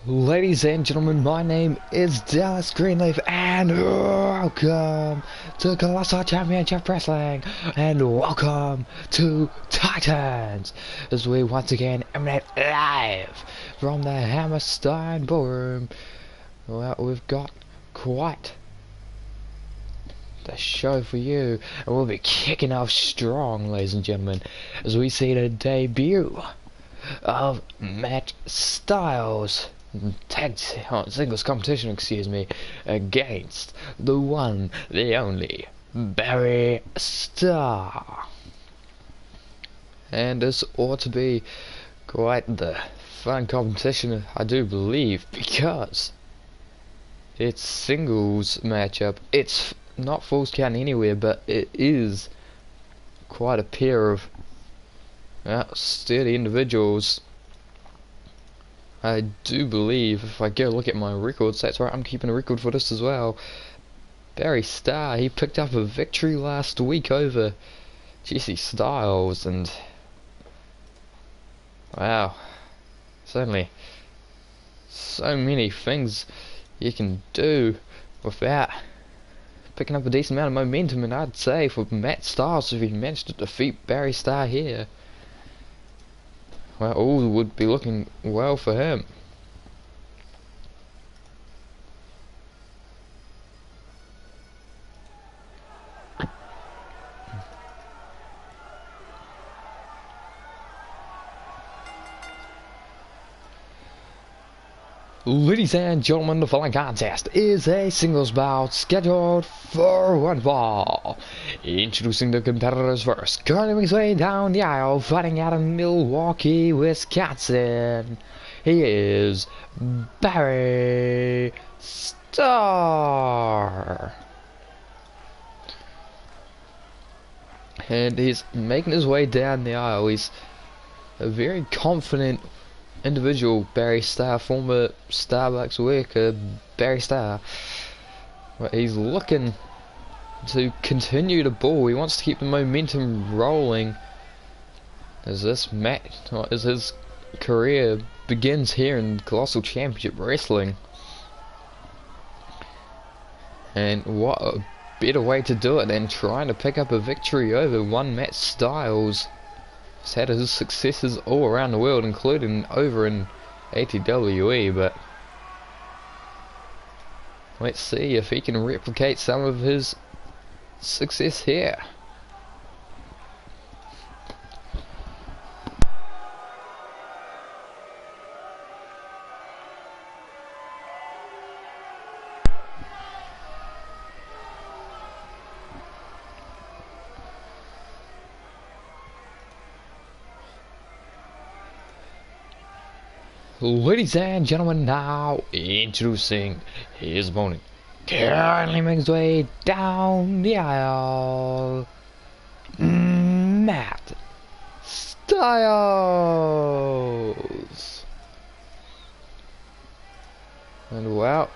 Ladies and gentlemen, my name is Dallas Greenleaf, and welcome to Colossal Championship Wrestling, and welcome to Titans, as we once again emanate live from the Hammerstein Ballroom. Well, we've got quite the show for you, and we'll be kicking off strong, ladies and gentlemen, as we see the debut of Matt Styles. Singles competition, excuse me, against the one, the only, Barry Star. And this ought to be quite the fun competition, I do believe, because it's singles matchup. It's not Falls Count Anywhere, but it is quite a pair of sturdy individuals. I do believe, if I go look at my records, that's right, I'm keeping a record for this as well. Barry Star, he picked up a victory last week over Jesse Styles, and wow, certainly so many things you can do without picking up a decent amount of momentum, and I'd say for Matt Styles, if he managed to defeat Barry Star here, well, all would be looking well for him. Ladies and gentlemen, the following contest is a singles bout scheduled for one fall. Introducing the competitors first, curling his way down the aisle, fighting out of Milwaukee, Wisconsin. He is Barry Star. And he's making his way down the aisle. He's a very confident individual, Barry Star, former Starbucks worker, Barry Star. But he's looking to continue the ball. He wants to keep the momentum rolling as this match, as his career begins here in Colossal Championship Wrestling. And what a better way to do it than trying to pick up a victory over one Matt Styles. He's had his successes all around the world, including over in ATWE, but let's see if he can replicate some of his success here. Ladies and gentlemen, now introducing his opponent. Currently making his way down the aisle, Matt Styles. And well,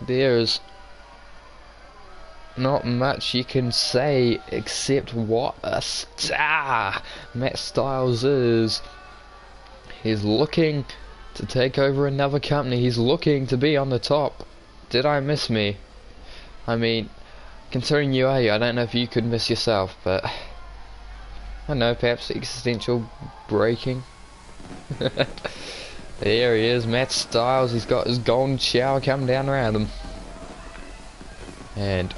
there's not much you can say except what a star Matt Styles is. He's looking to take over another company. He's looking to be on the top. Did I miss me? I mean, considering you are here, I don't know if you could miss yourself, but I don't know, perhaps existential breaking. There he is, Matt Styles. He's got his golden shower coming down around him. And,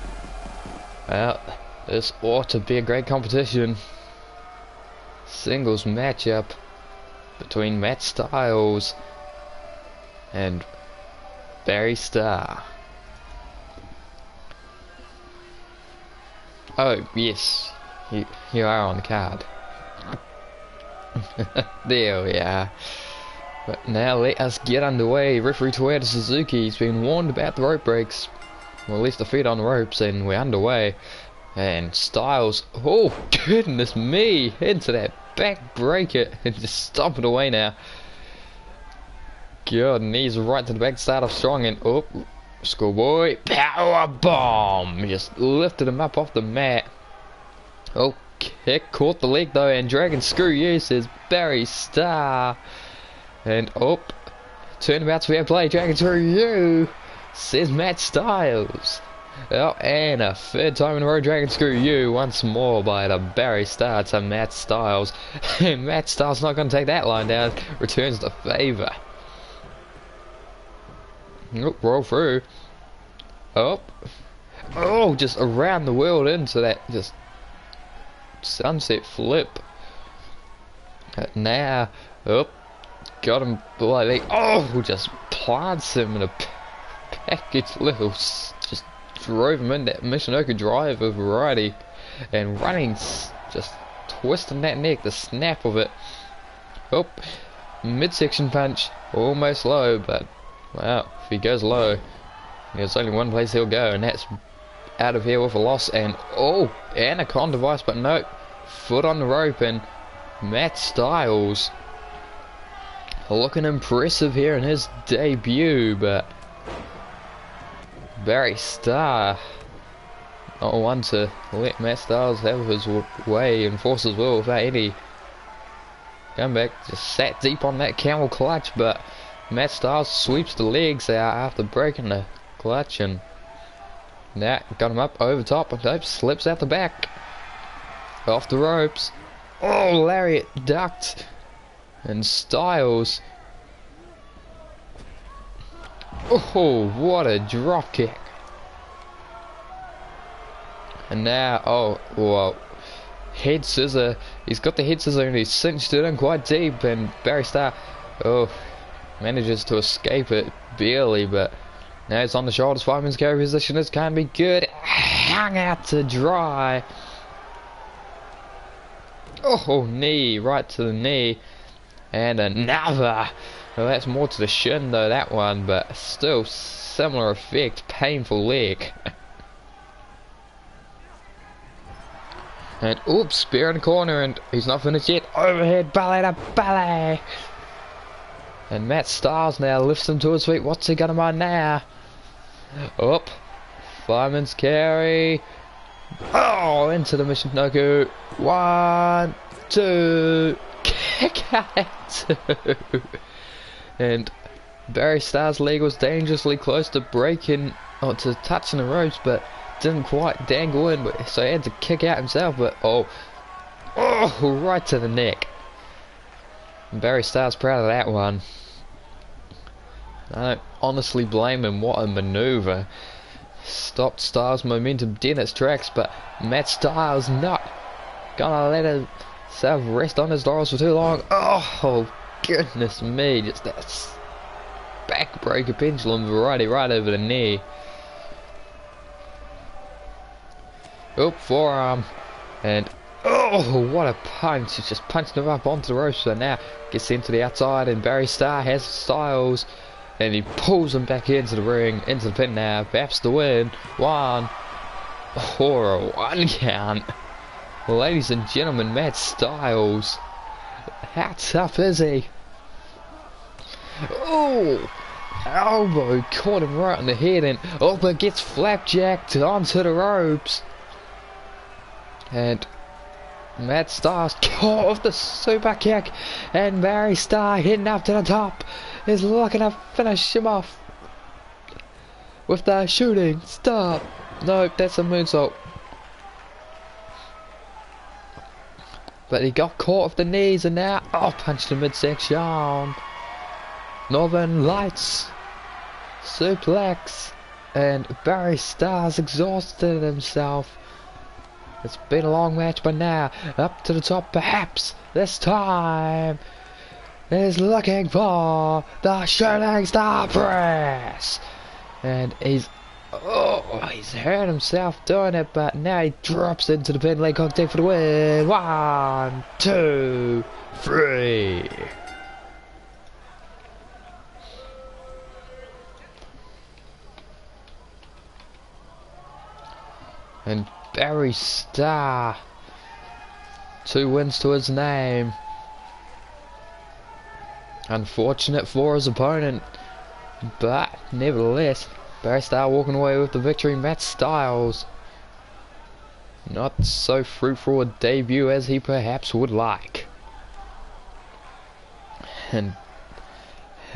well, this ought to be a great competition. Singles matchup between Matt Styles and Barry Star. Oh yes, you are on the card. There we are. But now let us get underway. Referee Toyota Suzuki's been warned about the rope breaks. Well, at least the feet on the ropes, and we're underway. And Styles, oh goodness me, into that back breaker and just stomp it away now. God, knees right to the back, start off strong, and oh, schoolboy power bomb, just lifted him up off the mat. Oh, kick caught the leg though, and dragon screw you, says Barry Star. And oh, Turnabouts fair play, Dragon through you, says Matt Styles. Oh, and a third time in a row, Dragon Screw You once more by the Barry Star to Matt Styles. And Matt Styles not going to take that line down, returns the favour. Oh, roll through. Oh, just around the world into that just sunset flip. Now, got him below leg. Oh, just plants him in a package little. Just drove him in that Michinoku drive of variety, and running, just twisting that neck, the snap of it. Oh, midsection punch, almost low, but wow, if he goes low, there's only one place he'll go, and that's out of here with a loss. And oh, anaconda device, but no, foot on the rope, and Matt Styles looking impressive here in his debut, but Barry Star not one to let Matt Styles have his way and force his will without any comeback. Just sat deep on that camel clutch, but Matt Styles sweeps the legs out after breaking the clutch, and that got him up over top, and nope, slips out the back off the ropes. Oh, lariat ducked, and Styles, oh, what a drop kick. And now, oh, well, head scissor, he's got the head scissor and he's cinched it in quite deep, and Barry Star, oh, manages to escape it barely, but now he's on the shoulders, fireman's carry position, this can't be good, hung out to dry. Oh, knee, right to the knee, and another. Well, that's more to the shin though, that one, but still similar effect, painful leg. And oops, spear in the corner, and he's not finished yet. Overhead ballet to ballet. And Matt Styles now lifts him to his feet. What's he gonna mind now? Up, fireman's carry. Oh, into the Michinoku. 1, 2, kick out 2. And Barry Star's leg was dangerously close to breaking, or to touching the ropes, but didn't quite dangle in, so he had to kick out himself. But oh, right to the neck. And Barry Star's proud of that one. I don't honestly blame him. What a maneuver. Stopped Styles' momentum dead in its tracks, but Matt Styles not gonna let himself rest on his laurels for too long. Oh, goodness me, just that backbreaker pendulum variety right over the knee. Oh, forearm, and oh, what a punch. It's just punched him up onto the ropes, so now gets into the outside, and Barry Star has Styles, and he pulls him back into the ring, into the pin now, perhaps the win. 1, or a 1 count. Ladies and gentlemen, Matt Styles, how tough is he? Oh, elbow caught him right on the head, and but gets flapjacked onto the ropes. And Matt Styles caught off the super kick, and Barry Star hitting up to the top is looking to finish him off with the shooting star. Nope, that's a moonsault. But he got caught off the knees, and now punched the midsection. Northern Lights suplex, and Barry Star's exhausted himself. It's been a long match, but now up to the top, perhaps this time is looking for the shooting star press, and he's hurt himself doing it, but now he drops into the pin leg cocktail for the win. 1, 2, 3. And Barry Star, 2 wins to his name. Unfortunate for his opponent, but nevertheless, Barry Star walking away with the victory. Matt Styles, not so fruitful a debut as he perhaps would like. And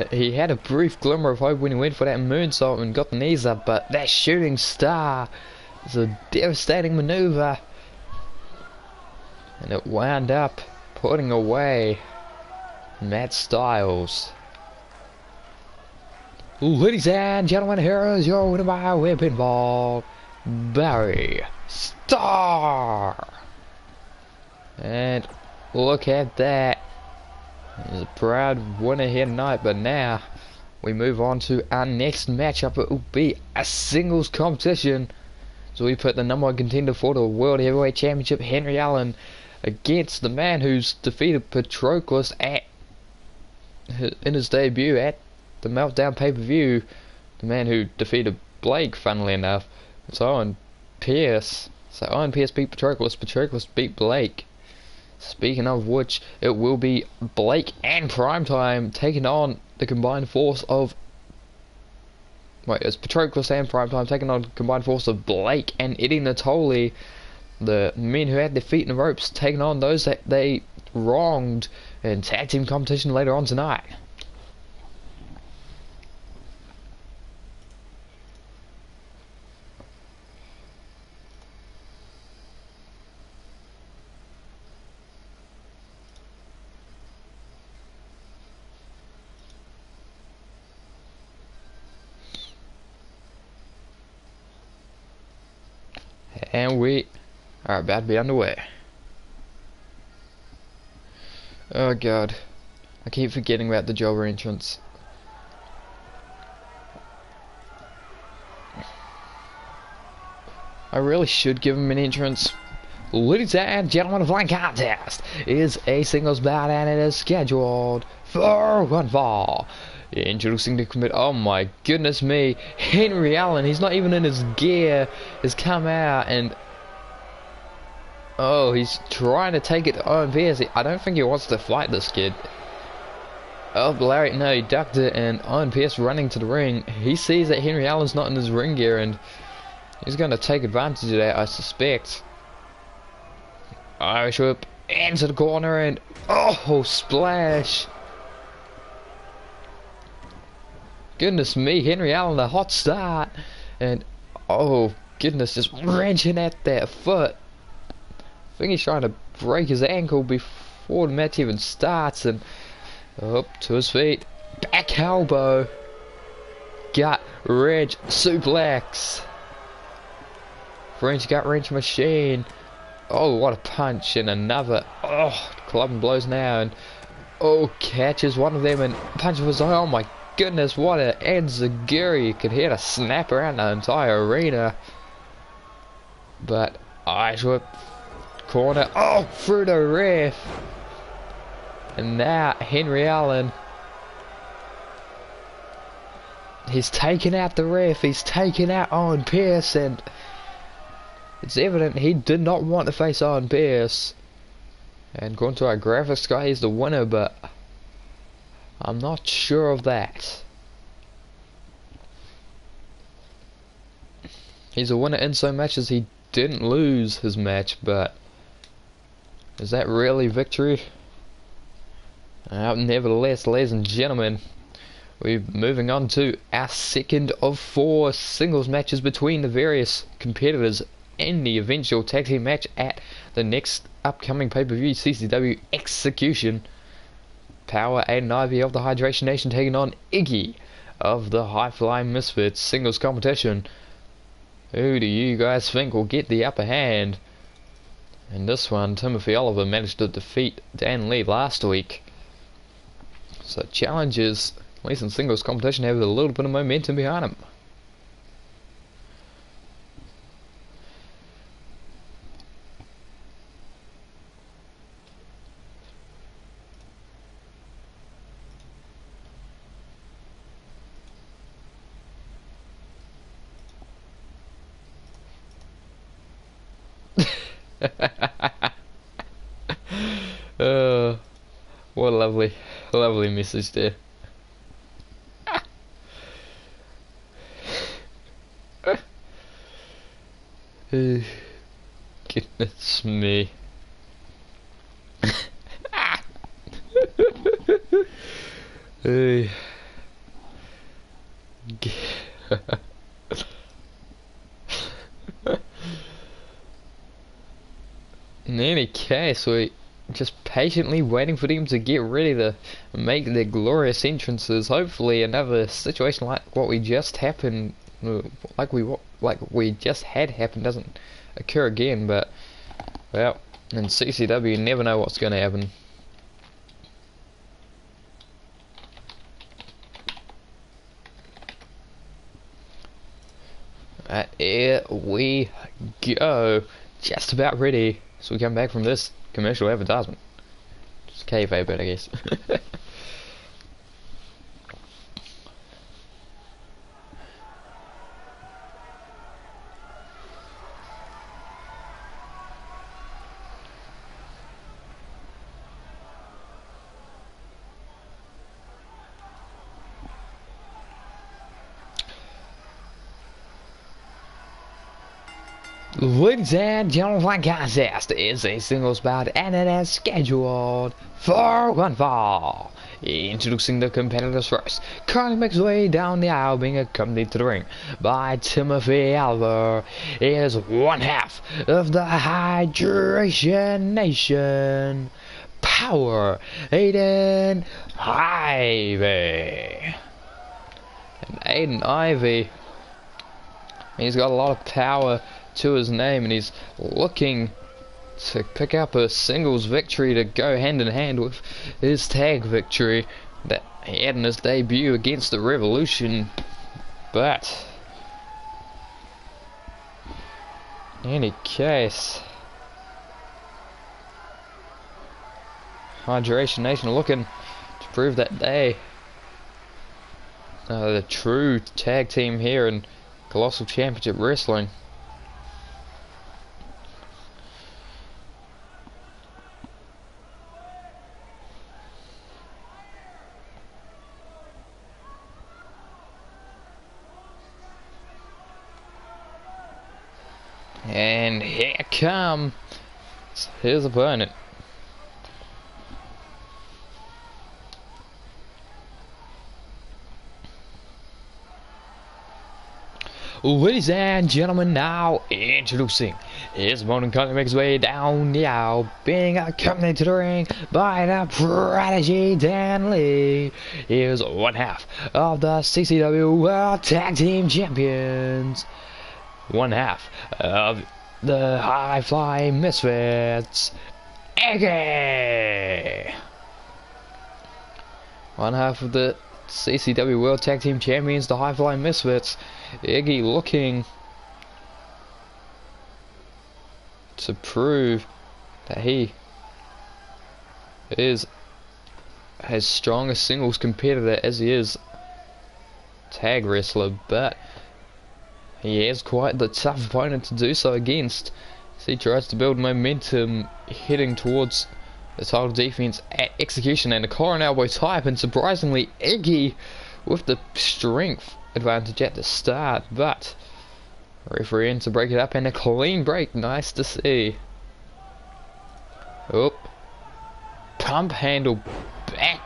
He had a brief glimmer of hope when he went for that moonsault and got the knees up, but that shooting star is a devastating maneuver. And it wound up putting away Matt Styles. Ladies and gentlemen, here is your winner by way of pinfall, Barry Star. And look at that. He's a proud winner here tonight, but now we move on to our next matchup. It will be a singles competition. So we put the #1 contender for the World Heavyweight Championship, Henry Allen, against the man who's defeated Patroclus in his debut at the Meltdown pay-per-view. The man who defeated Blake, funnily enough. It's Owen Pierce. So Owen Pierce beat Patroclus, Patroclus beat Blake. Speaking of which, it will be Blake and Primetime taking on the combined force of... Wait, it's Patroclus and Primetime taking on the combined force of Blake and Eddie Natoli. The men who had their feet in the ropes taking on those that they wronged in tag team competition later on tonight. And we are about to be underway. Oh god, I keep forgetting about the jobber entrance. I really should give him an entrance. Ladies and gentlemen, the flying contest is a singles bout and it is scheduled for one fall. Introducing the commit. Oh my goodness me, Henry Allen, he's not even in his gear, has come out and oh, he's trying to take it to Owen Pierce. I don't think he wants to fight this kid. Oh, Larry, no, he ducked it, and Owen Pierce running to the ring. He sees that Henry Allen's not in his ring gear and he's going to take advantage of that, I suspect. Irish whip into the corner and oh, splash. Goodness me, Henry Allen, a hot start. And, oh, goodness, just wrenching at that foot. I think he's trying to break his ankle before the match even starts. And, up to his feet. Back elbow. Gut wrench suplex. French gut wrench machine. Oh, what a punch. And another. Oh, clubbing blows now. And, oh, catches one of them and punches his eye. Oh, my goodness, what an enziguri. You could hear a snap around the entire arena. But Irish whip corner. Oh, through the ref. And now Henry Allen. He's taken out the ref. He's taken out Owen Pierce. And it's evident he did not want to face Owen Pierce. And according to our graphics guy, he's the winner, but I'm not sure of that. He's a winner in so much as he didn't lose his match, but is that really victory? Nevertheless, ladies and gentlemen, we're moving on to our second of 4 singles matches between the various competitors in the eventual tag team match at the next upcoming pay-per-view, CCW Execution. Power and Ivy of the Hydration Nation taking on Iggy of the High Flying Misfits singles competition. Who do you guys think will get the upper hand? In this one, Timothy Oliver managed to defeat Dan Lee last week. So challenges, at least in singles competition, have a little bit of momentum behind them. What a lovely message there. Goodness me. Okay, so we just patiently waiting for them to get ready to make their glorious entrances. Hopefully another situation like what we just happened, like we just had happen doesn't occur again. But well, in CCW you never know what's going to happen. Here we go. Just about ready. So we come back from this commercial advertisement. Just kayfabe bit, I guess. Ladies and gentlemen, contest is a singles bout and it is scheduled for one fall. Introducing the competitors first, currently makes his way down the aisle being accompanied to the ring by Timothy Alver. He is one half of the Hydration Nation, Power Aiden Ivy. And Aiden Ivy, he's got a lot of power to his name, and he's looking to pick up a singles victory to go hand in hand with his tag victory that he had in his debut against the Revolution. But in any case, Hydration Nation looking to prove that they are the true tag team here in Colossal Championship Wrestling. And here comes his opponent. Ladies and gentlemen, now introducing his opponent, currently makes his way down the aisle, being accompanied to the ring by the Prodigy Dan Lee. He is one half of the CCW World Tag Team Champions, one half of the High Fly Misfits, Iggy. One half of the CCW World Tag Team Champions, the High Fly Misfits, Iggy, looking to prove that he is as strong a singles competitor as he is tag wrestler, but he has quite the tough opponent to do so against, as he tries to build momentum heading towards the title defense at Execution and a collar and elbow type, and surprisingly Iggy with the strength advantage at the start, but referee in to break it up, and a clean break, nice to see. Oh, pump handle back,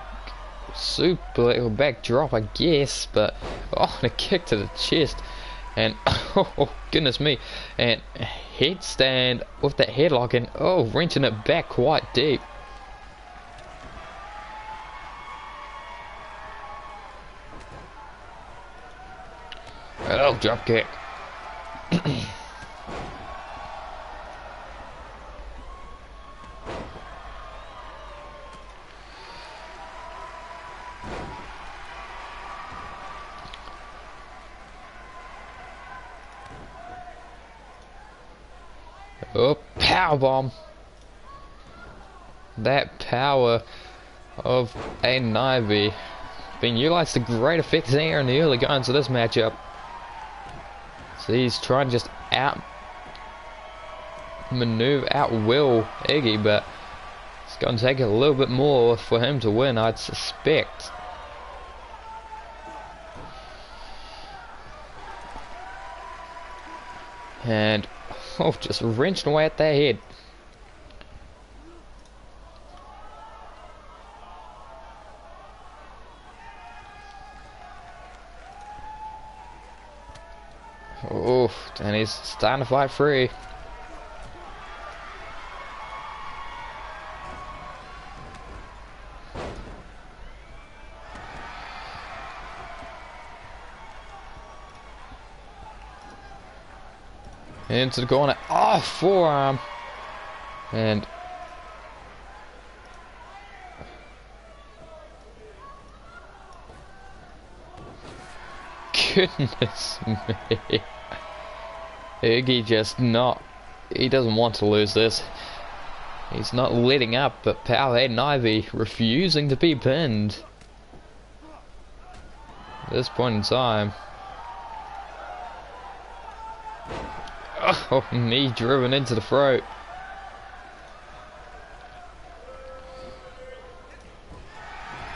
super back drop I guess, but oh, and a kick to the chest, and oh goodness me, and headstand with that headlock, and oh, wrenching it back quite deep. Oh, drop kick. Oh, powerbomb. That power of Aiden Ivy being utilized to great effect here in the early goings of this matchup. So he's trying to just out-will Iggy, but it's going to take a little bit more for him to win, I'd suspect. And oh, just wrenched away at that head. Oh, and he's starting to fight free. Into the corner. Oh, forearm. And goodness me. Iggy just not, he doesn't want to lose this. He's not letting up, but Powerhead and Ivy refusing to be pinned. At this point in time. Oh, knee driven into the throat.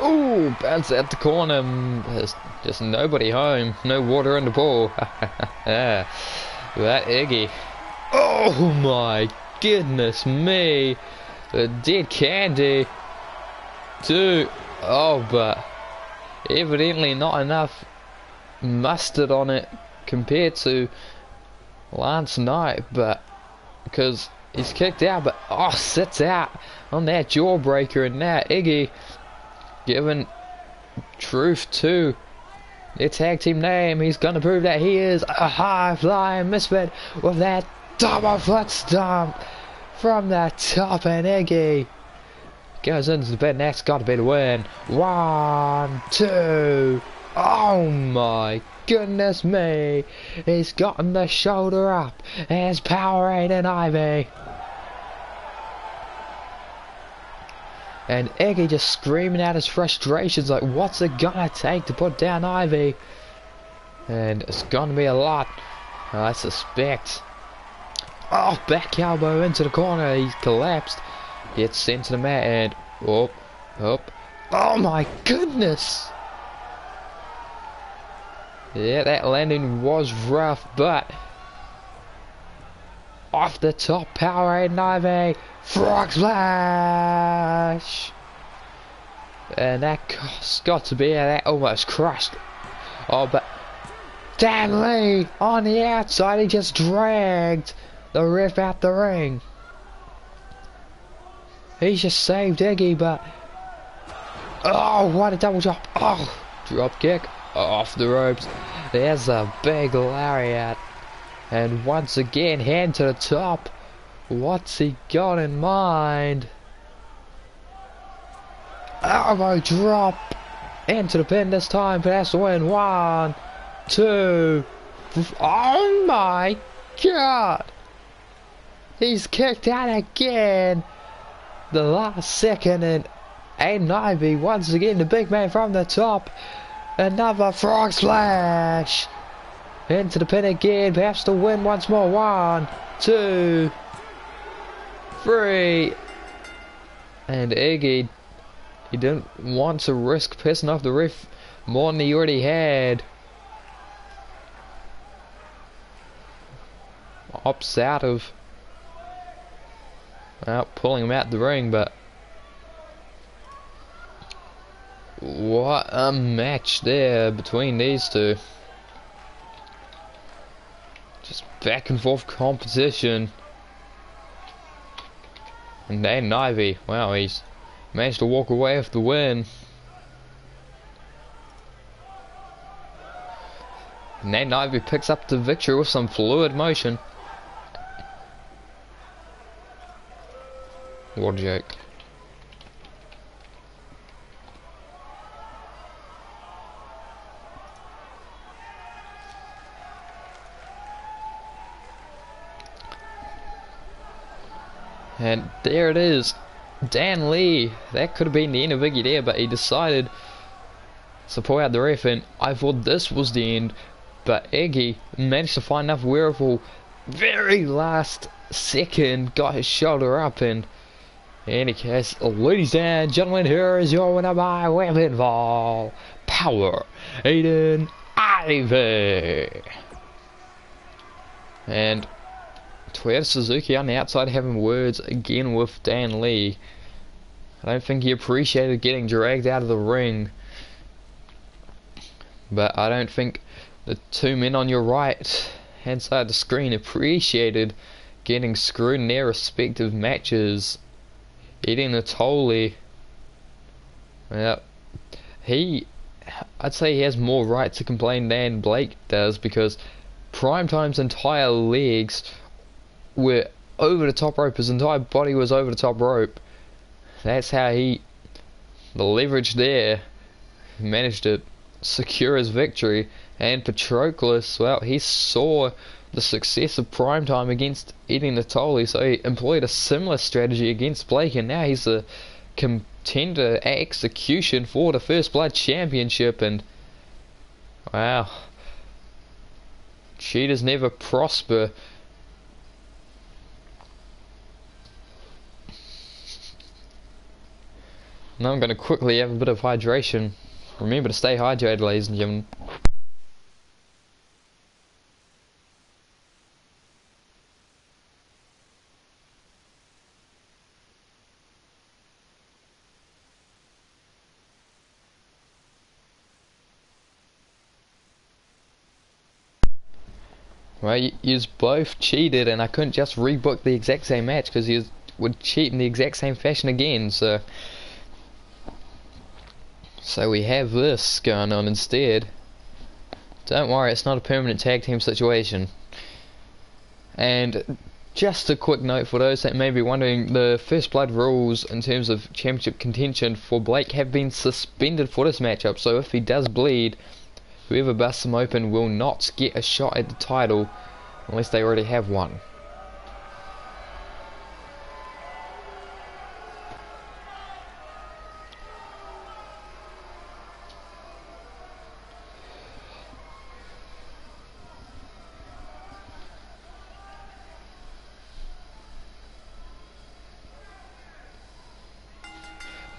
Ooh, bounce out the corner. There's just nobody home. No water in the pool. Yeah. That Iggy. Oh my goodness me. The dead candy. Two. Oh, but evidently not enough mustard on it compared to last night, but because he's kicked out, but oh, sits out on that jawbreaker, and now Iggy giving truth to their tag team name. He's gonna prove that he is a high-flying misfit with that double foot stomp from the top, and Iggy goes into the bed, and that's gotta be the win. 1, 2. Oh my goodness me. He's gotten the shoulder up as Powerade and Ivy. And Iggy just screaming out his frustrations, like, what's it gonna take to put down Ivy? And it's gonna be a lot, I suspect. Oh, back elbow into the corner. He's collapsed. Gets sent to the mat, and oh my goodness. Yeah, that landing was rough, but off the top, Powerade and Ivy, frog splash, and that's got to be, that almost crushed. Oh, but Dan Lee on the outside, he just dragged the ref out the ring. He's just saved Iggy, but oh, what a double drop. Oh, drop kick off the ropes. There's a big lariat, and once again, hand to the top. What's he got in mind? Elbow drop into the pin this time, but that's the win. 1, 2. Oh my god! He's kicked out again. The last second, and Aiden Ivy once again, the big man from the top. Another frog splash into the pin again, perhaps to win once more. 1, 2, 3. And Iggy, he didn't want to risk pissing off the ref more than he already had. Opts out of pulling him out the ring, but what a match there between these two. Just back and forth competition. And Aiden Ivy, wow, he's managed to walk away with the win. And Aiden Ivy picks up the victory with some fluid motion. What a joke. And there it is. Dan Lee. That could have been the end of Iggy there, but he decided to pull out the ref, and I thought this was the end. But Iggy managed to find enough wherewithal very last second, got his shoulder up, and in any case, ladies and gentlemen, here is your winner by way of pinfall, Power Aiden Ivy. And Toyota Suzuki on the outside having words again with Dan Lee. I don't think he appreciated getting dragged out of the ring, but I don't think the two men on your right hand side of the screen appreciated getting screwed in their respective matches. Eating the Tolly, well, I'd say he has more right to complain than Blake does, because Primetime's entire legs were over the top rope. His entire body was over the top rope. That's how the leverage there, managed to secure his victory. And Patroclus, well, he saw the success of Primetime against Eddie Natoli, so he employed a similar strategy against Blake, and now he's a contender at execution for the First Blood Championship. And wow, cheaters never prosper. Now I'm going to quickly have a bit of hydration. Remember to stay hydrated, ladies and gentlemen. Well, you both cheated, and I couldn't just rebook the exact same match because you would cheat in the exact same fashion again. So we have this going on instead. Don't worry, it's not a permanent tag team situation. And just a quick note for those that may be wondering, the First Blood rules in terms of championship contention for Blake have been suspended for this matchup. So if he does bleed, whoever busts him open will not get a shot at the title unless they already have one.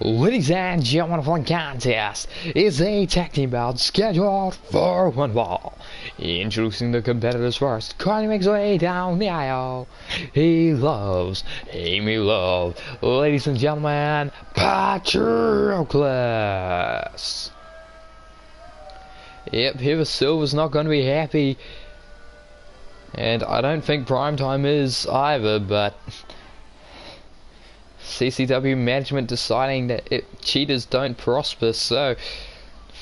Ladies and gentlemen, the contest is a tag team bout scheduled for one fall. Introducing the competitors first, Carly makes way down the aisle. He loves Amy Love. Ladies and gentlemen, Patroclus. Yep, Heather Silver's not going to be happy. And I don't think Primetime is either, but CCW management deciding that cheaters don't prosper, so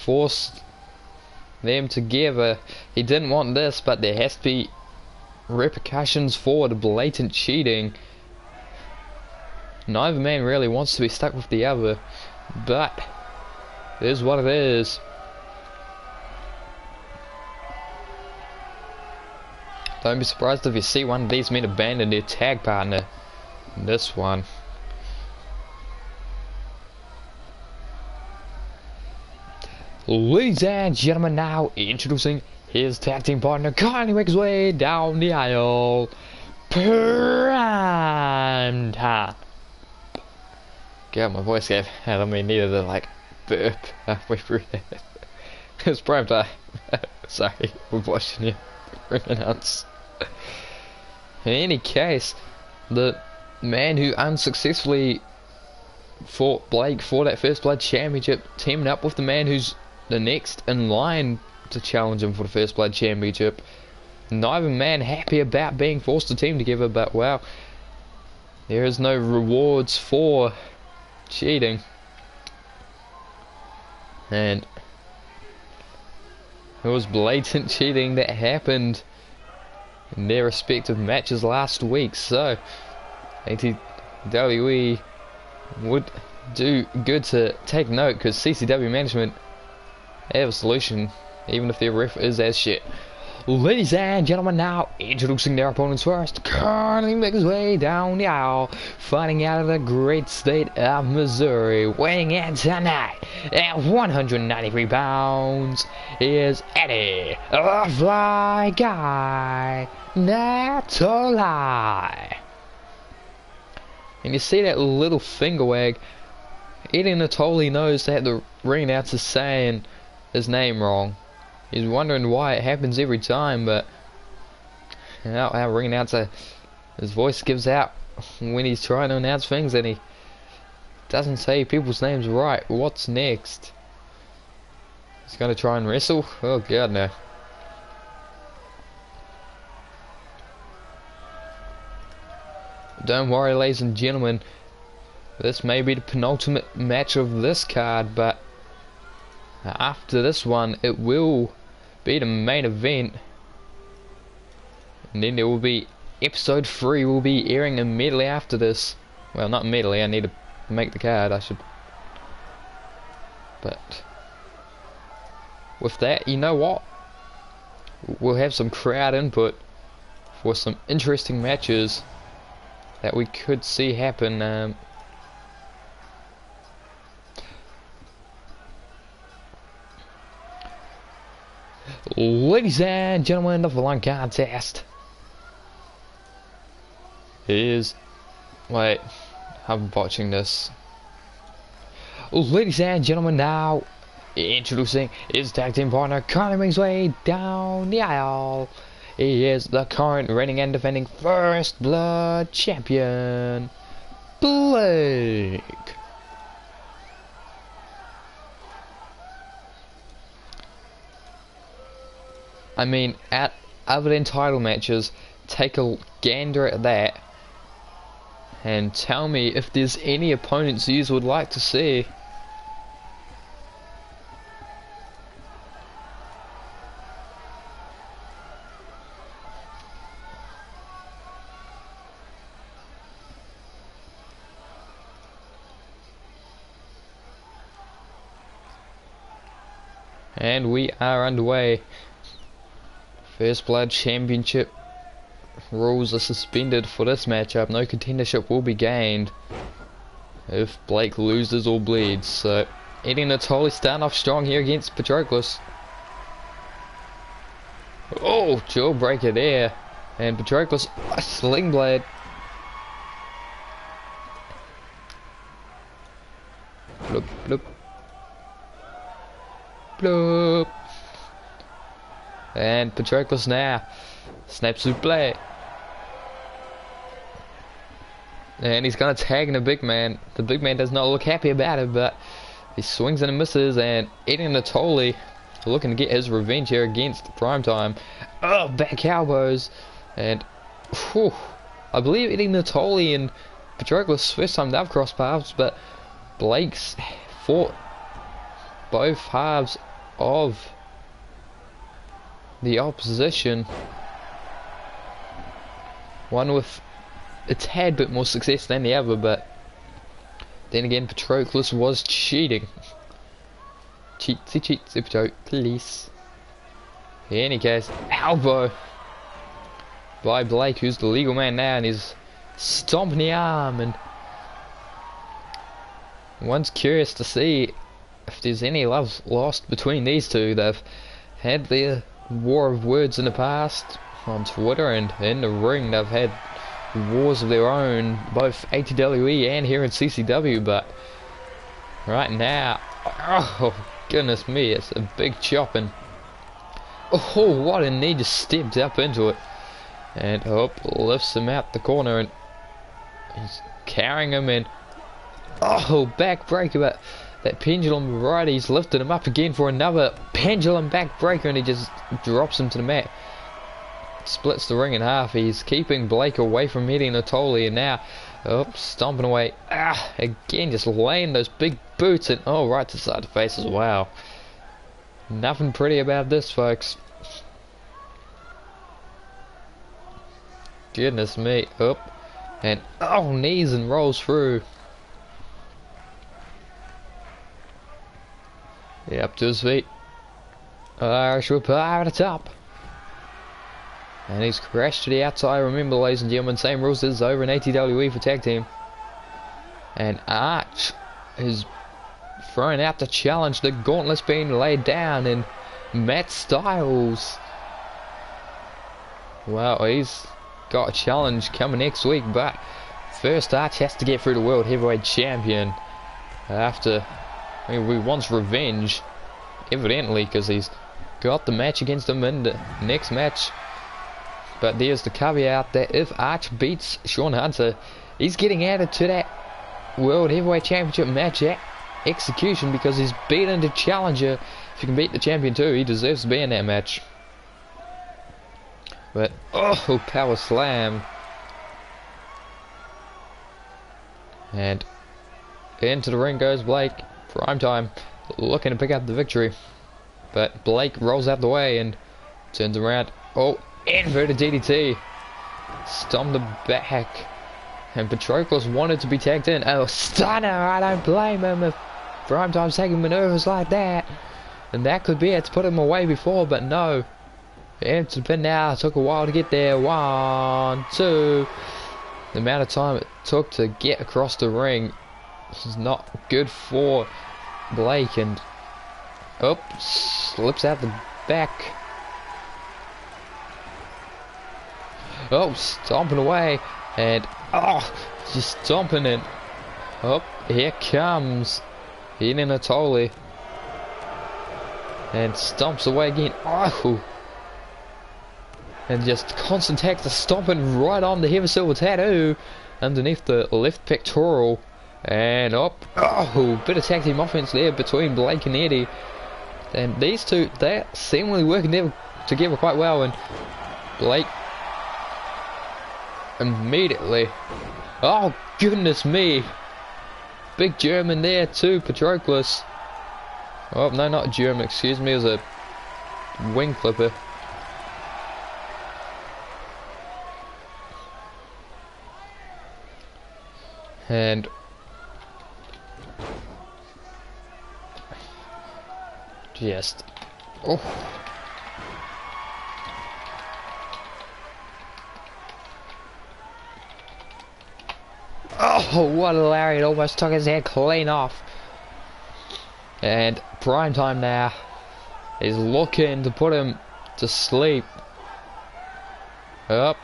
forced them together. He didn't want this, but there has to be repercussions for the blatant cheating. Neither man really wants to be stuck with the other, but it is what it is. Don't be surprised if you see one of these men abandon their tag partner in this one. Ladies and gentlemen, now introducing his tag team partner, kindly make his way down the aisle. Primetime. God, my voice gave out of me, needed to like burp halfway through that. It's Primetime. Sorry, we're watching you pronounce. In any case, the man who unsuccessfully fought Blake for that First Blood Championship, teaming up with the man who's the next in line to challenge him for the First Blood Championship. Neither man happy about being forced to team together, but well, there is no rewards for cheating. And it was blatant cheating that happened in their respective matches last week, so ATWE would do good to take note, because CCW management have a solution, even if their ref is as shit. Ladies and gentlemen, now introducing their opponents first, currently making his way down the aisle, fighting out of the great state of Missouri, weighing in tonight at 193 pounds, is Eddie the Fly Guy Natoli. And you see that little finger wag. Eddie Natoli knows that the ring announcer's saying his name wrong. He's wondering why it happens every time, but you know, our ring announcer, his voice gives out when he's trying to announce things and he doesn't say people's names right. What's next? He's gonna try and wrestle? Oh god, no. Don't worry, ladies and gentlemen, this may be the penultimate match of this card, but after this one it will be the main event, and then there will be episode 3 will be airing immediately after this. Well, not immediately, I need to make the card, I should. But with that, you know what? We'll have some crowd input for some interesting matches that we could see happen. Ladies and gentlemen of the long contest, wait, I'm watching this. Ladies and gentlemen, now introducing his tag team partner, coming his way down the aisle. He is the current reigning and defending First Blood champion, Blake. I mean, other than title matches, take a gander at that and tell me if there's any opponents you would like to see. And we are underway. First Blood Championship rules are suspended for this matchup. No contendership will be gained if Blake loses or bleeds. So Eddie Natoli starting off strong here against Patroclus. Oh, jawbreaker there. And Patroclus, a sling blade. Bloop, bloop. Bloop. And Patroclus now snaps to play. And he's gonna tag in the big man. The big man does not look happy about it, but he swings and misses, and Eddie Natoli looking to get his revenge here against Primetime. Oh, back elbows. And whew, I believe Eddie Natoli and Patroclus first time they've crossed paths, but Blake's fought both halves of the opposition, one with a tad bit more success than the other, but then again Patroclus was cheating. Cheatsy Patroclus. In any case, elbow by Blake, who's the legal man now, and he's stomping the arm. And one's curious to see if there's any love lost between these two. They've had their war of words in the past on Twitter, and in the ring they've had wars of their own, both ATWE and here in CCW. But right now, oh goodness me, it's a big chop, and oh, what a knee, just stepped up into it, and lifts him out the corner, and he's carrying him, and oh, backbreaker, but that pendulum right, he's lifted him up again for another pendulum backbreaker, and he just drops him to the mat. Splits the ring in half. He's keeping Blake away from Eddie Natoli, and now stomping away. Again, just laying those big boots, and right to the side of the face as well. Nothing pretty about this, folks. Goodness me. And knees and rolls through. Yeah, up to his feet. Irish whip over the top. And he's crashed to the outside. Remember, ladies and gentlemen, same rules as over in ATWE for tag team. And Arch is throwing out the challenge. The gauntlet's being laid down, and Matt Styles, well, he's got a challenge coming next week, but first Arch has to get through the World Heavyweight Champion after he wants revenge, evidently, because he's got the match against him in the next match. But there's the caveat that if Arch beats Sean Hunter, he's getting added to that World Heavyweight Championship match at Execution, because he's beaten the challenger. If he can beat the champion too, he deserves to be in that match. But power slam, and into the ring goes Blake. Primetime looking to pick up the victory, but Blake rolls out the way and turns around. Inverted DDT. stomped the back. And Patroclus wanted to be tagged in. Oh, stunner! I don't blame him if Primetime's taking maneuvers like that. And that could be it to put him away before, but no. Into the pin now. Took a while to get there. 1, 2. The amount of time it took to get across the ring is not good for Blake. And slips out the back. Oh, stomping away. And just stomping it. Oh, here comes Eden Atoli. And stomps away again. Oh. And just constant attacks are stomping right on the heavy silver tattoo underneath the left pectoral. And bit of tag team offense there between Blake and Eddie. And these two, they're seemingly working together quite well. And Blake immediately, oh goodness me, big German there too, Patroclus. Oh no, not German, excuse me, it was a wing clipper. And just oh, what a lariat, almost took his head clean off. And Primetime now is looking to put him to sleep. Oh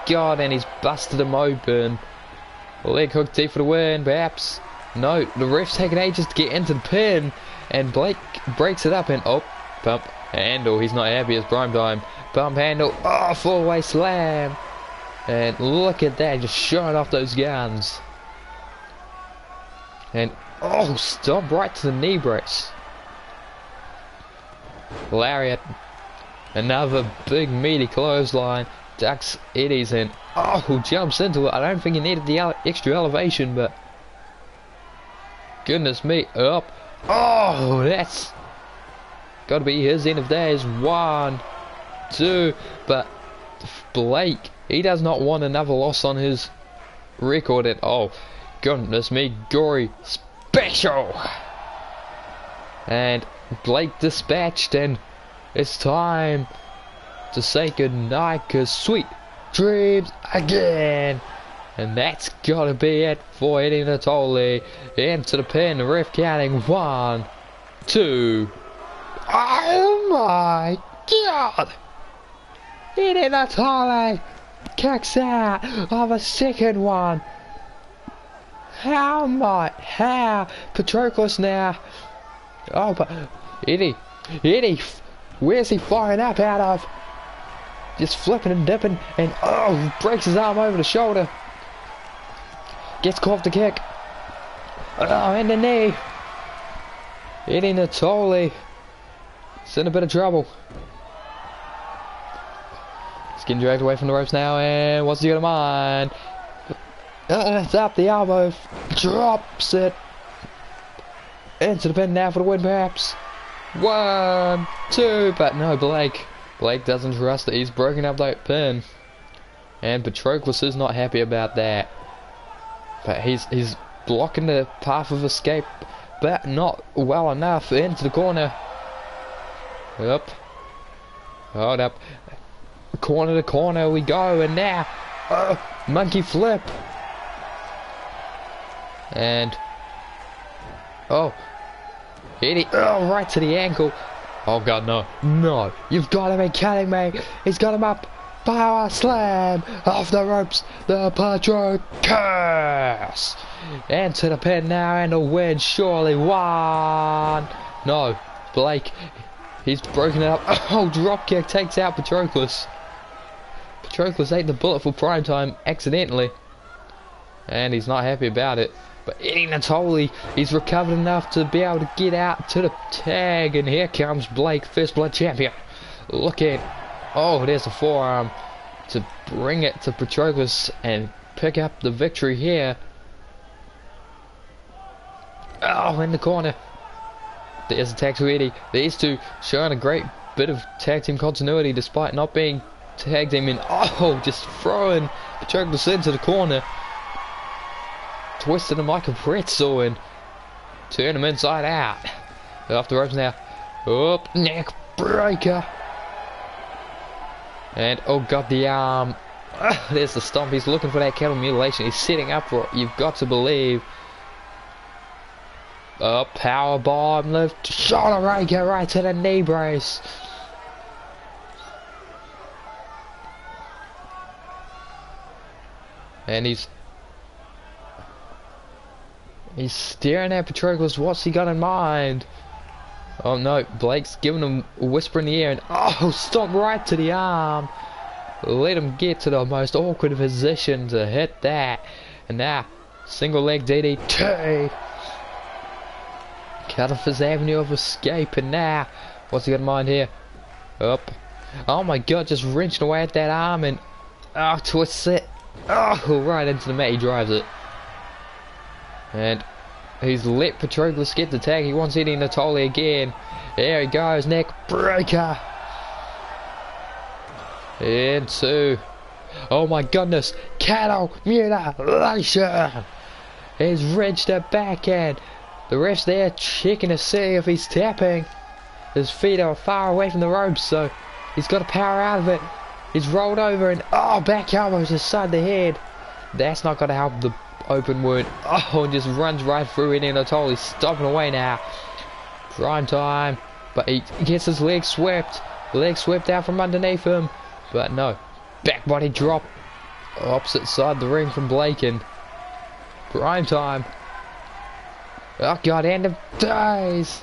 god, and he's busted him open. Leg hook deep for the win, perhaps. No, the ref's taking ages to get into the pin. And Blake breaks it up and bump handle. He's not happy as Primetime. Bump handle, four-way slam. And look at that, just showing off those guns. And stomp right to the knee brace. Lariat. Another big meaty clothesline. Ducks Eddie's and jumps into it. I don't think he needed the extra elevation, but goodness me. That's got to be his end of days. 1, 2, but Blake, he does not want another loss on his record at all. Goodness me, gory special. And Blake dispatched, and it's time to say goodnight, cause sweet dreams again. And that's gotta be it for Eddie Natoli. Into the pin, the ref counting 1, 2. Oh my god! Eddie Natoli kicks out of a second one. How? Patroclus now. But Eddie, where's he firing up out of? Just flipping and dipping, and breaks his arm over the shoulder. Gets caught the kick. And the knee. Eddie Natoli. It's in a bit of trouble. He's getting dragged away from the ropes now, and what's he got in mind? It's up the elbow. Drops it. Into the pin now for the win, perhaps. 1, 2, but no, Blake doesn't trust it. He's broken up that pin. And Patroclus is not happy about that. But he's blocking the path of escape, but not well enough. Into the corner. Hold up. Corner to corner we go, and now monkey flip. And Eddie, right to the ankle. Oh god, no, you've got to be kidding me. He's got him up. Power slam off the ropes. The Patroclus. And to the pin now, and a win surely. 1. No, Blake, he's broken it up. Drop kick takes out Patroclus. Patroclus ate the bullet for Primetime accidentally, and he's not happy about it. But Eddie Natoli, he's recovered enough to be able to get out to the tag, and here comes Blake, First Blood champion. Look at, there's a forearm to bring it to Patroclus and pick up the victory here. In the corner. There's a tag to Eddie. These two showing a great bit of tag team continuity despite not being tagged him in. Oh, just throwing Patroclus into the corner. Twisted him like a pretzel and turn him inside out. Off the ropes now. Up, neck breaker. And oh god, the arm. There's the stomp. He's looking for that cattle mutilation. He's setting up for it. You've got to believe. Up, power bomb, lift, shoulder breaker right to the knee brace. And he's staring at Patroclus. What's he got in mind? Oh no, Blake's giving him a whisper in the ear and oh, stomp right to the arm. Let him get to the most awkward position to hit that. And now, single leg DDT. Cut off his avenue of escape. And now, what's he got in mind here? Up. Oh my god, just wrenching away at that arm and oh, twists it. Oh, right into the mat. He drives it. And he's let Patroclus get the tag. He wants Eddie Natoli again. There he goes. Neck breaker. And two. Oh my goodness. Cattle mutilation. He's wrenched it back and the ref's there checking to see if he's tapping. His feet are far away from the ropes, so he's got to power out of it. He's rolled over and oh, back elbows inside the head. That's not going to help the open wound. Oh, and just runs right through Eddie Natoli. He's stomping away now. Prime time. But he gets his leg swept. Leg swept out from underneath him. But no. Back body drop. Opposite side of the ring from Blake and prime time. Oh god, end of days.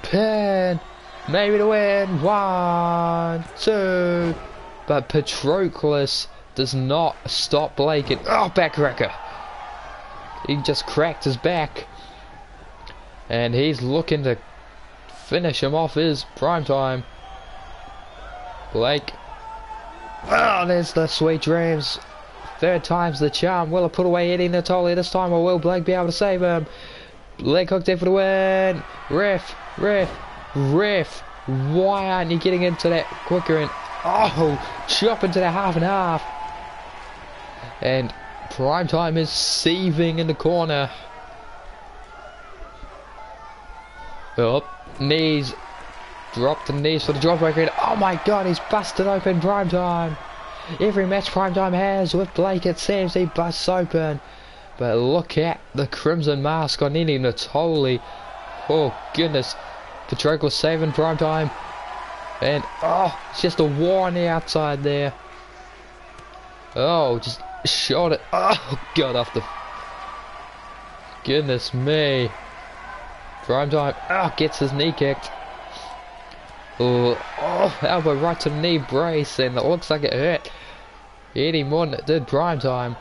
Pin. Maybe to win. 1, 2. But Patroclus does not stop Blake and oh, backcracker. He just cracked his back. And he's looking to finish him off his prime time. Blake. Oh, there's the sweet dreams. Third time's the charm. Will it put away Eddie Natoli this time or will Blake be able to save him? Leg hooked there for the win. Ref. Why aren't you getting into that quicker? And oh, chop into that half and half. And prime time is seething in the corner. Up, knees. Drop the knees for the jawbreaker. And oh my god, he's busted open prime time. Every match prime time has with Blake, it seems he busts open. But look at the crimson mask on Eddie Natoli. Oh goodness. Patroclus saving prime time. And oh, it's just a war on the outside there. Oh, just shot it. Oh god, off the goodness me. Prime time. Oh, gets his knee kicked. Oh, elbow right to the knee brace, and it looks like it hurt Eddie more than it did prime time.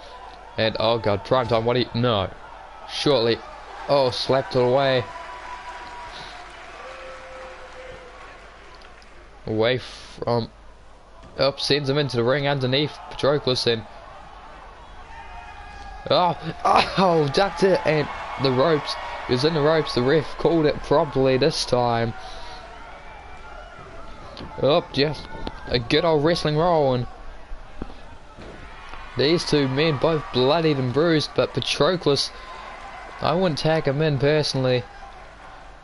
And oh god, prime time, what do you no. Shortly. Oh, slapped it away. Away from up, sends him into the ring underneath Patroclus and oh, ducked it and the ropes. He was in the ropes, the ref called it properly this time. Oh, just a good old wrestling roll, and these two men both bloodied and bruised, but Patroclus, I wouldn't tag him in personally,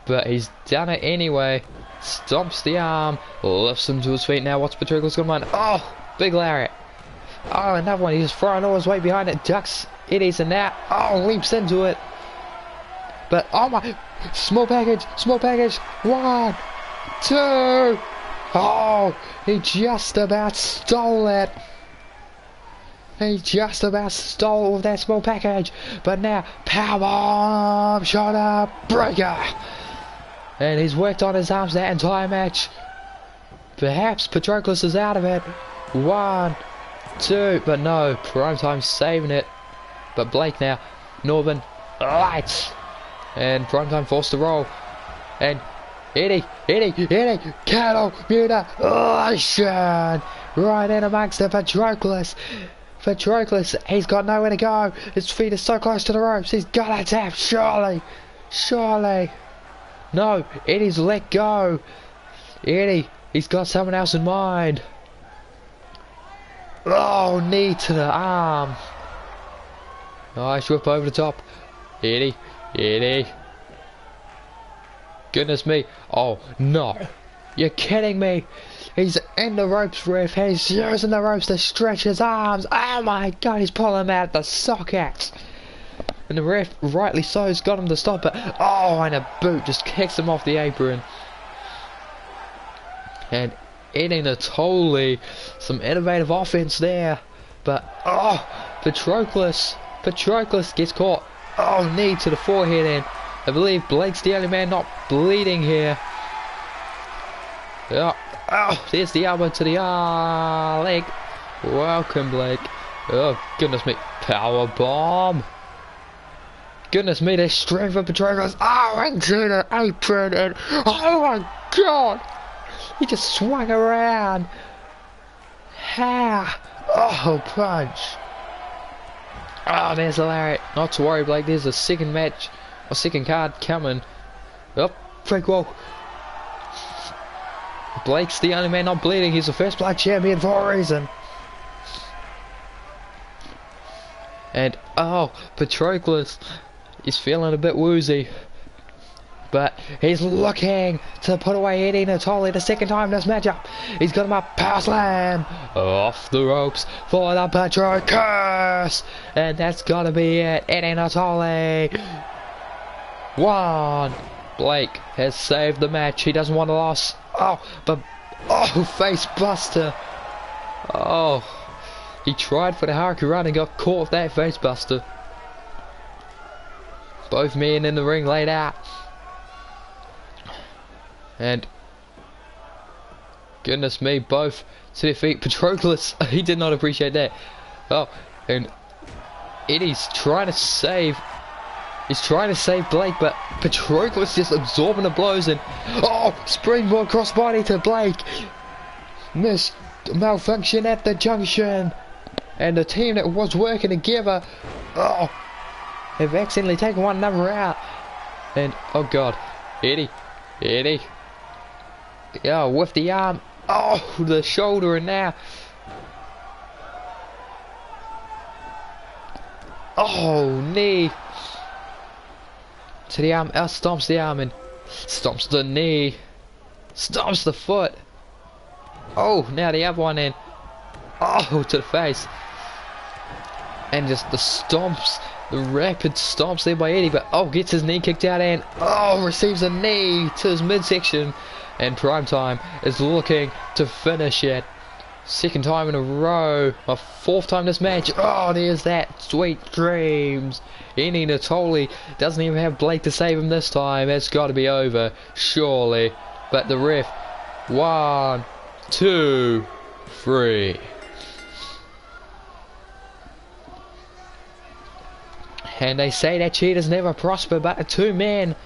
but he's done it anyway. Stomps the arm, lifts him to his feet. Now what's Patroclus going to mind? Oh, big lariat. Oh, another one. He's throwing all his weight behind it, ducks Eddie's and now, oh, leaps into it. But oh my, small package. 1, 2. Oh, he just about stole it. He just about stole that small package. But now, powerbomb, shoulder breaker. And he's worked on his arms that entire match. Perhaps Patroclus is out of it. 1, 2, but no, prime time saving it. But Blake now, Northern lights. And prime time forced to roll. And Eddie, cattle mutilation right in amongst the Patroclus. He's got nowhere to go. His feet are so close to the ropes. He's got to tap, surely. No, Eddie's let go. Eddie, he's got someone else in mind. Oh, knee to the arm. Nice whip over the top. Eddie. Eddie. Goodness me. Oh, no. You're kidding me. He's in the ropes, ref. He's using the ropes to stretch his arms. Oh my god, he's pulling him out the socket. And the ref, rightly so, has got him to stop it. Oh, and a boot just kicks him off the apron. And Eddie Natoli, some innovative offense there. But, oh, Patroclus gets caught. Oh, knee to the forehead, and I believe Blake's the only man not bleeding here. Oh, there's the elbow to the leg. Welcome, Blake. Oh, goodness me. Power bomb. Goodness me, there's strength for Patroclus. Oh, into the apron, and oh my god. He just swung around. Ha! Oh, punch. Oh, there's a lariat. Not to worry, Blake. There's a second match, a second card coming. Oh, freak wall. Blake's the only man not bleeding. He's the first blood champion for a reason. And, oh, Patroclus is feeling a bit woozy. But he's looking to put away Eddie Natoli the second time in this matchup. He's got him up, power slam, off the ropes for the Patroclus. And that's gotta be it. Eddie Natoli won. Blake has saved the match. He doesn't want a loss. Oh, but face buster. Oh, he tried for the Hurricane Run and got caught with that face buster. Both men in the ring laid out. And goodness me, both to their feet. Patroclus, he did not appreciate that. Oh, and Eddie's trying to save. He's trying to save Blake, but Patroclus just absorbing the blows, and oh, springboard crossbody to Blake. Missed malfunction at the junction, and the team that was working together, oh, have accidentally taken one another out. And oh god, Eddie. Yeah, with the arm. Oh, the shoulder, and now. Oh, knee. To the arm. Stomps the arm and stomps the knee. Stomps the foot. Oh, now the other one in. Oh, to the face. And just the stomps. The rapid stomps there by Eddie. But oh, gets his knee kicked out and oh, receives a knee to his midsection. And Primetime is looking to finish it. Second time in a row. A fourth time this match. Oh, there's that. Sweet dreams. Eddie Natoli doesn't even have Blake to save him this time. It's got to be over, surely. But the ref. 1, 2, 3. And they say that cheaters never prosper, but the two men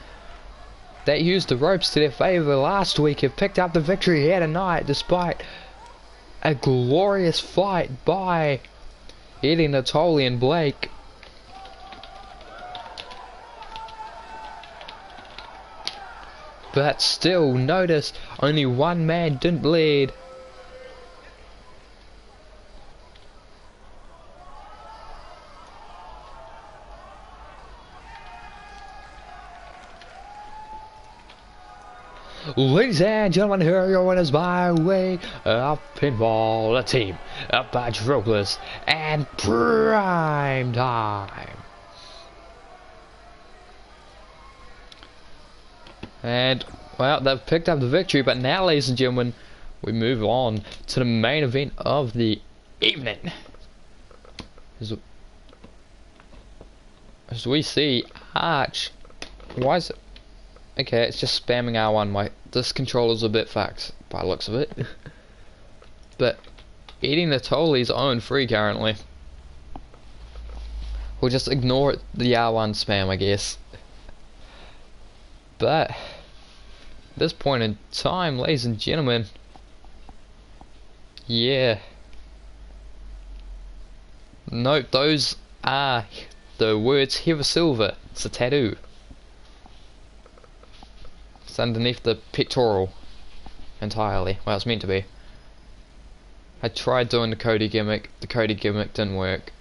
that used the ropes to their favour last week have picked up the victory here tonight, despite a glorious fight by Eddie Natoli and Blake. But still, notice only one man didn't bleed. Ladies and gentlemen, here are your winners by way of pinfall, the team up by Patroclus and Primetime. And, well, they've picked up the victory, but now, ladies and gentlemen, we move on to the main event of the evening. As we see Arch, why is it? Okay, it's just spamming R1. This controller's a bit fucked by the looks of it. But Eddie Natoli's 0-3 currently. We'll just ignore the R1 spam, I guess. But at this point in time, ladies and gentlemen, yeah. Note those are the words Heather Silver. It's a tattoo. It's underneath the pectoral entirely. Well, it's meant to be. I tried doing the Cody gimmick. The Cody gimmick didn't work,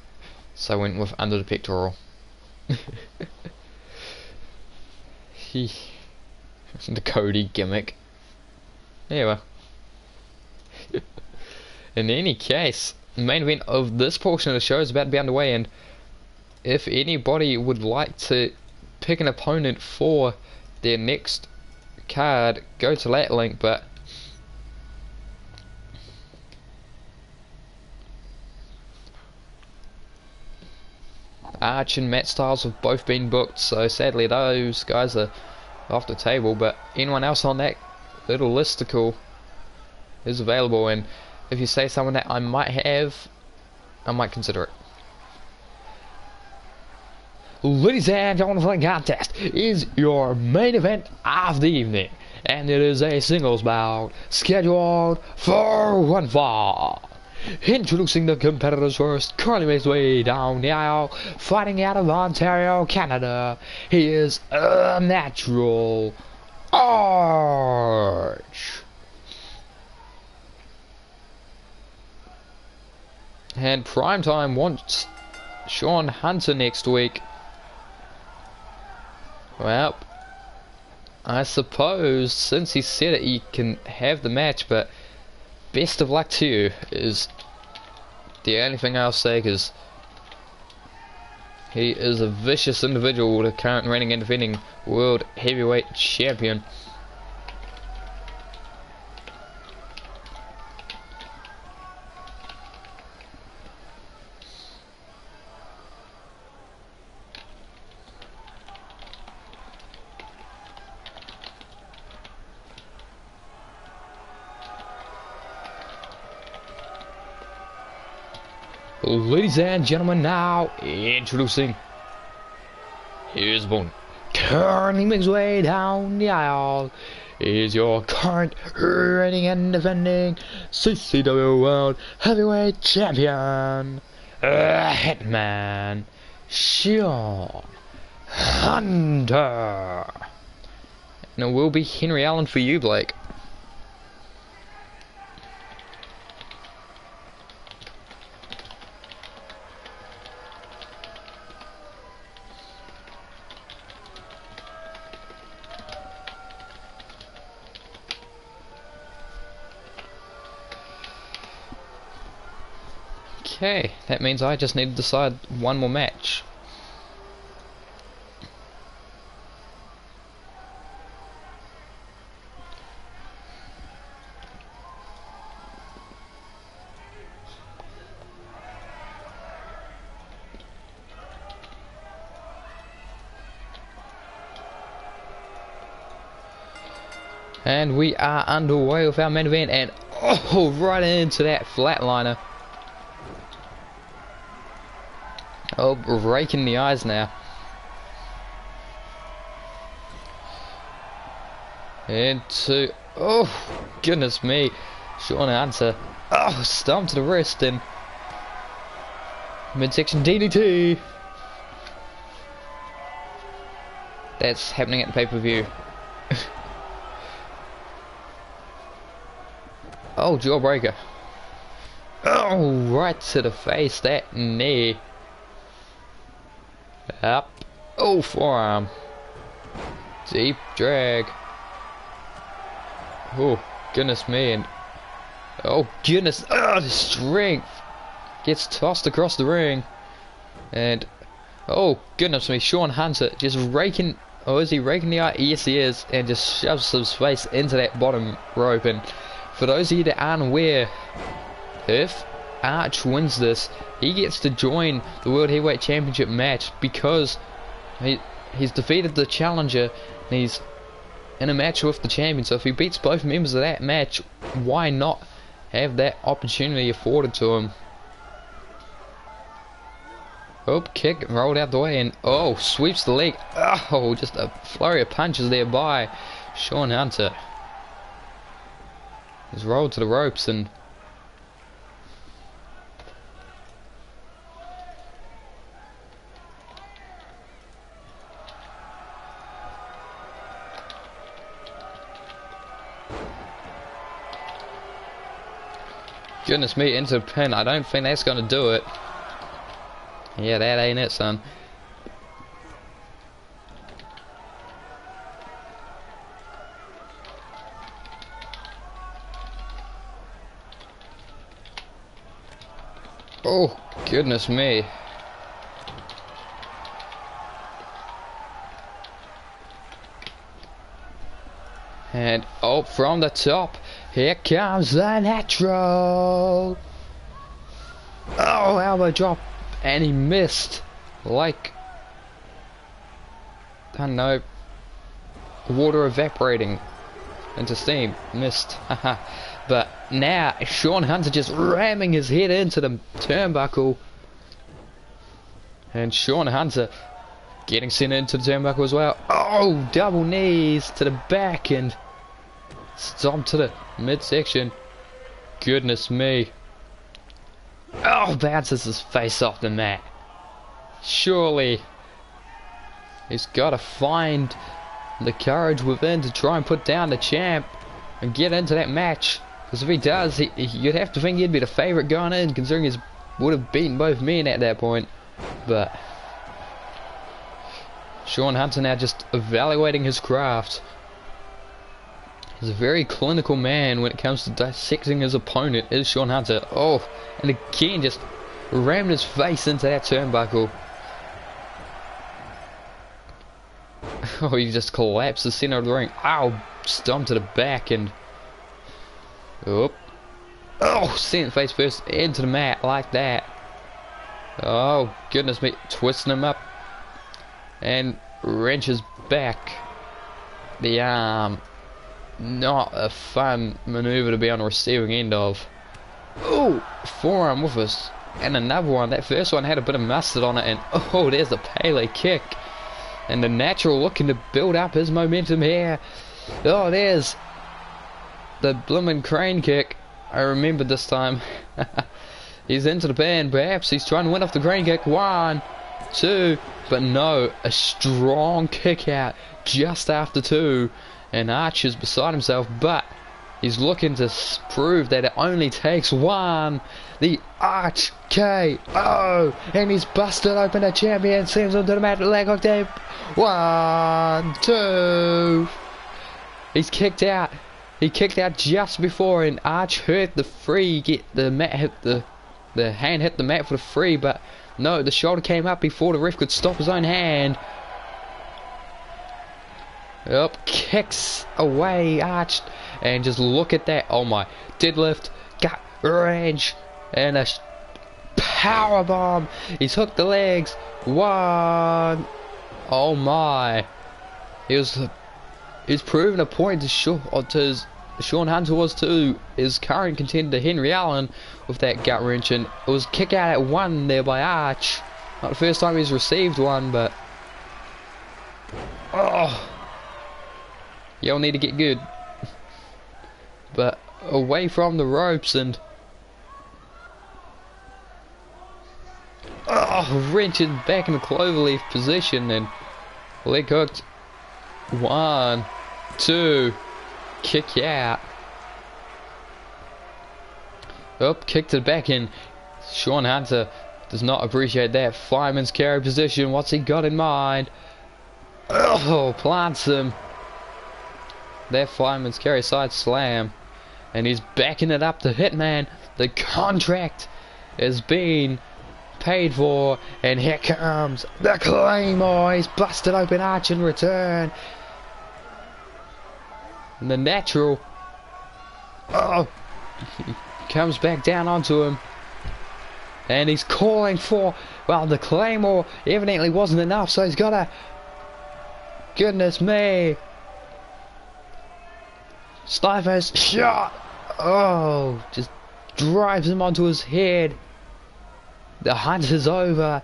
so I went with under the pectoral. The Cody gimmick. Anyway. In any case, the main event of this portion of the show is about to be underway, and if anybody would like to pick an opponent for their next card, go to that link. But Arch and Matt Styles have both been booked, so sadly those guys are off the table. But anyone else on that little listicle is available, and if you say someone that I might have, I might consider it. Ladies and gentlemen, the contest is your main event of the evening, and it is a singles bout scheduled for one fall. Introducing the competitors first, currently makes his way down the aisle, fighting out of Ontario, Canada. He is a natural Arch. And Primetime wants Sean Hunter next week. Well, I suppose since he said it, he can have the match, but best of luck to you is the only thing I'll say, because he is a vicious individual, the current reigning and defending world heavyweight champion. Ladies and gentlemen, now introducing his opponent. Currently making his way down the aisle is your current reigning and defending CCW World Heavyweight Champion, Hitman Sean Hunter. And it will be Henry Allen for you, Blake. Okay, that means I just need to decide one more match. And we are underway with our main event, and oh, right into that flatliner. Oh, raking the eyes now. Into, oh, goodness me. Sean Hunter. Oh, stomp to the wrist and midsection DDT. That's happening at the pay-per-view. Oh, jawbreaker. Oh, right to the face, that knee. Up. Oh, forearm. Deep drag. Oh, goodness me. And oh, goodness. Oh, the strength. Gets tossed across the ring. And oh, goodness me. Sean Hunter just raking. Oh, is he raking the eye? Yes, he is. And just shoves his face into that bottom rope. And for those of you that aren't aware, if Arch wins this, he gets to join the World Heavyweight Championship match, because he's defeated the challenger and he's in a match with the champion. So if he beats both members of that match, why not have that opportunity afforded to him? Oh, kick rolled out the way, and oh, sweeps the leg. Oh, just a flurry of punches there by Sean Hunter. He's rolled to the ropes, and Goodness me, into the pin. I don't think that's gonna do it. Yeah, that ain't it, son. Oh, goodness me. And oh, from the top, here comes the natural. Oh, elbow drop, and he missed. Like, I don't know, water evaporating into steam. Missed. Haha. But now Sean Hunter just ramming his head into the turnbuckle, and Sean Hunter getting sent into the turnbuckle as well. Oh, double knees to the back and stomp to the midsection. Goodness me. Oh, bounces his face off the mat. Surely he's got to find the courage within to try and put down the champ and get into that match. Because if he does, you'd have to think he'd be the favourite going in, considering he would have beaten both men at that point. But Sean Hunter now just evaluating his craft. He's a very clinical man when it comes to dissecting his opponent, is Sean Hunter. Oh, and again just rammed his face into that turnbuckle. Oh, he just collapsed the center of the ring. Ow, stomp to the back and... Oh, sent face first into the mat like that. Oh, goodness me. Twisting him up. And wrenches back the arm. Not a fun maneuver to be on the receiving end of. Oh, forearm with us. And another one. That first one had a bit of mustard on it. And oh, there's the Pele kick. And the natural looking to build up his momentum here. Oh, there's the bloomin' crane kick. I remembered this time. He's into the pin. Perhaps he's trying to win off the crane kick. 1, 2. But no, a strong kick out just after 2. And Arch is beside himself. But he's looking to prove that it only takes 1. The Arch KO. And he's busted open the champion. Sends him to the mat. Leg hook deep. 1, 2. He's kicked out. He kicked out just before, and Arch hurt the free. Get the mat hit the hand hit the mat for the free, but no, the shoulder came up before the ref could stop his own hand. Up, kicks away Arch, and just look at that. Oh my, deadlift, gut wrench, and a power bomb. He's hooked the legs. 1. Oh my, he's proven a point to Sean Hunter was to his current contender Henry Allen with that gut wrench, and it was kick out at 1 there by Arch. Not the first time he's received one, but oh, you'll need to get good. But away from the ropes and oh, wrenching back in the cloverleaf position and leg hooked. 1, 2, kick out. Up, kick to the back, and Sean Hunter does not appreciate that. Fireman's carry position. What's he got in mind? Oh, plants him. That fireman's carry side slam, and he's backing it up to Hitman. The contract is being paid for, and here comes the Claymore. He's busted open Arch in return. And the natural, oh, he comes back down onto him, and he's calling for, well, the Claymore evidently wasn't enough, so he's got a, goodness me, Stifers shot. Oh, just drives him onto his head. The hunt is over.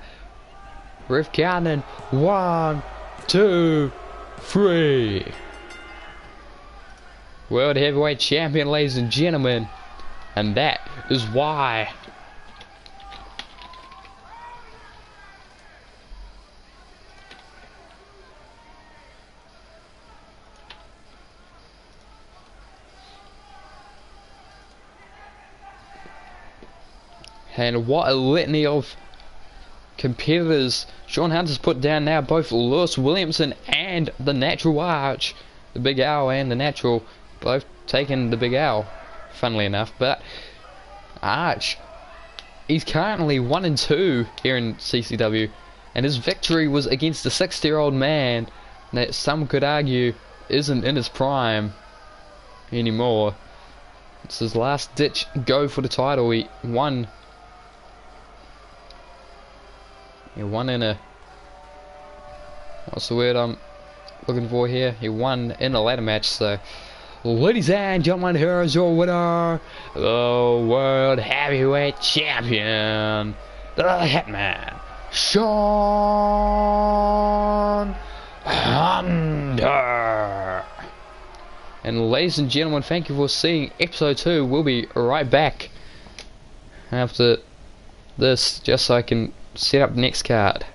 Ref counting 1, 2, 3. World Heavyweight Champion, ladies and gentlemen, and that is why. And what a litany of competitors Sean Hunter's put down now. Both Lewis Williamson and the Natural Arch, the Big Owl and the Natural, both taking the Big Owl, funnily enough. But Arch, he's currently 1-2 here in CCW, and his victory was against a 60-year-old man that some could argue isn't in his prime anymore. It's his last ditch go for the title. He won in a, what's the word I'm looking for here? He won in a ladder match. So, ladies and gentlemen, here is your winner, the World Heavyweight Champion, the Hitman, Sean Hunter. And ladies and gentlemen, thank you for seeing episode 2. We'll be right back after this, just so I can set up the next card.